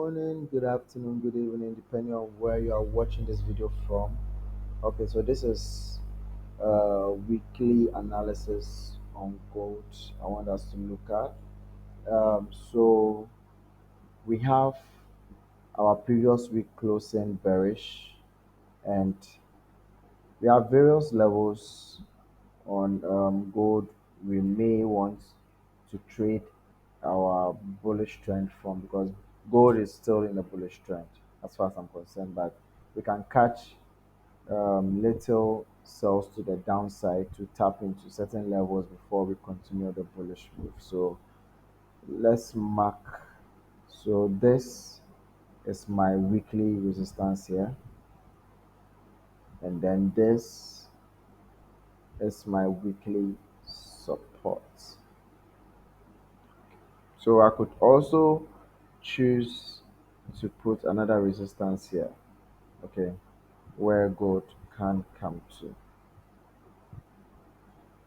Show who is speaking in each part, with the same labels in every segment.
Speaker 1: morning, good afternoon, good evening, depending on where you are watching this video from. Okay, so this is weekly analysis on gold. I want us to look at. So we have our previous week closing bearish, and we have various levels on gold we may want to trade our bullish trend from, because gold is still in a bullish trend as far as I'm concerned, but we can catch little sells to the downside to tap into certain levels before we continue the bullish move. So let's mark. So this is my weekly resistance here, and then this is my weekly support. So I could also choose to put another resistance here, okay, where gold can come to.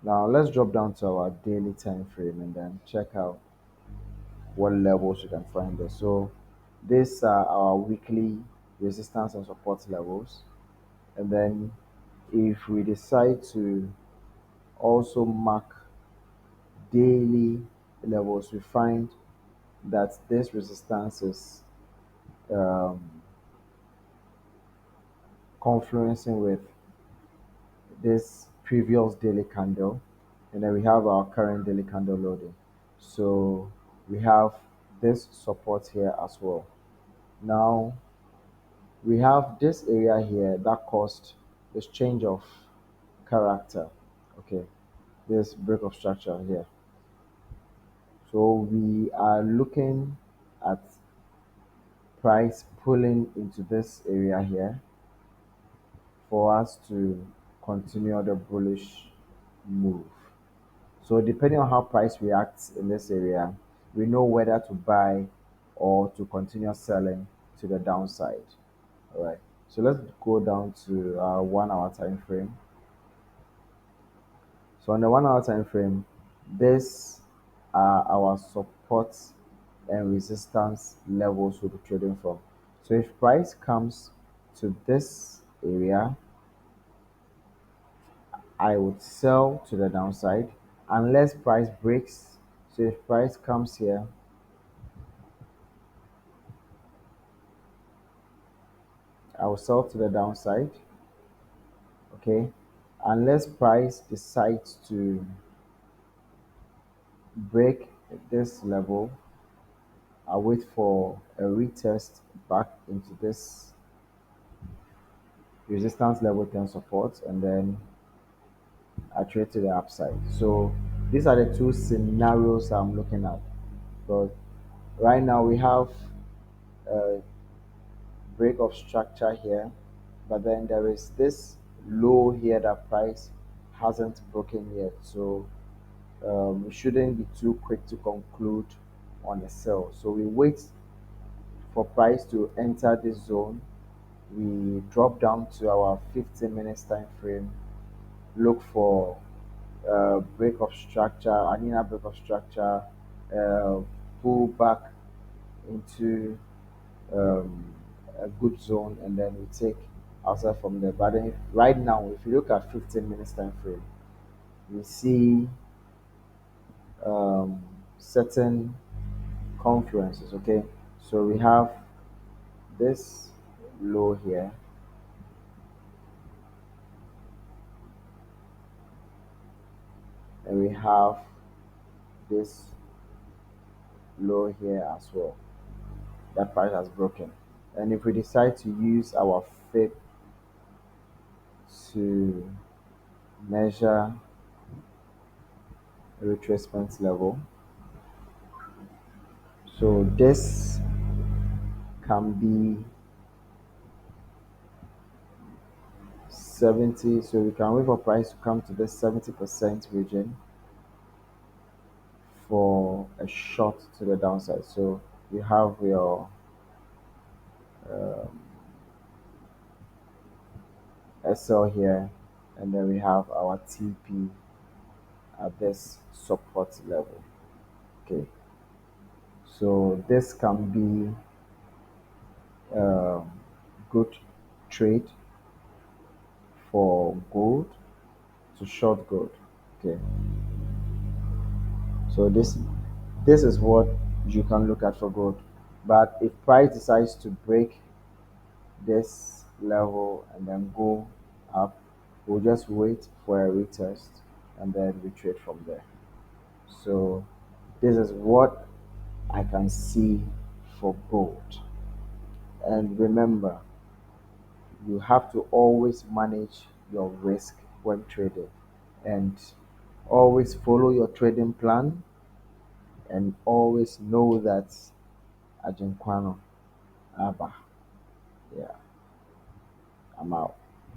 Speaker 1: Now let's drop down to our daily time frame and then check out what levels you can find there. So these are our weekly resistance and support levels. And then if we decide to also mark daily levels, we find that this resistance is um, confluencing with this previous daily candle, and then we have our current daily candle loading. So we have this support here as well. Now we have this area here that caused this change of character, okay, this break of structure here. So we are looking at price pulling into this area here for us to continue the bullish move. So depending on how price reacts in this area, we know whether to buy or to continue selling to the downside. All right. So let's go down to our 1 hour time frame. So on the 1 hour time frame, this are our support and resistance levels we'll be trading from. So if price comes to this area, I would sell to the downside unless price breaks. So if price comes here, I will sell to the downside, okay? Unless price decides to break this level, I wait for a retest back into this resistance level 10 support, and then I trade to the upside. So these are the two scenarios I'm looking at. But right now we have a break of structure here, but then there is this low here that price hasn't broken yet. So we shouldn't be too quick to conclude on a sell. So we wait for price to enter this zone. We drop down to our 15 minutes time frame, look for break of structure, an inner break of structure, pull back into um, a good zone, and then we take outside from there. But then right now, if you look at 15 minutes time frame, we see um, certain confluences. Okay, so we have this low here, and we have this low here as well. That price has broken, and if we decide to use our fib to measure retracement level, so this can be 70. So we can wait for price to come to this 70% region for a short to the downside. So you have your um, SL here, and then we have our TP at this support level. Okay, so this can be good trade for gold to short gold. Okay, so this is what you can look at for gold. But if price decides to break this level and then go up, we'll just wait for a retest and then we trade from there. So this is what I can see for gold. And remember, you have to always manage your risk when trading and always follow your trading plan and always know that Agyenkwa Aba. Yeah, I'm out.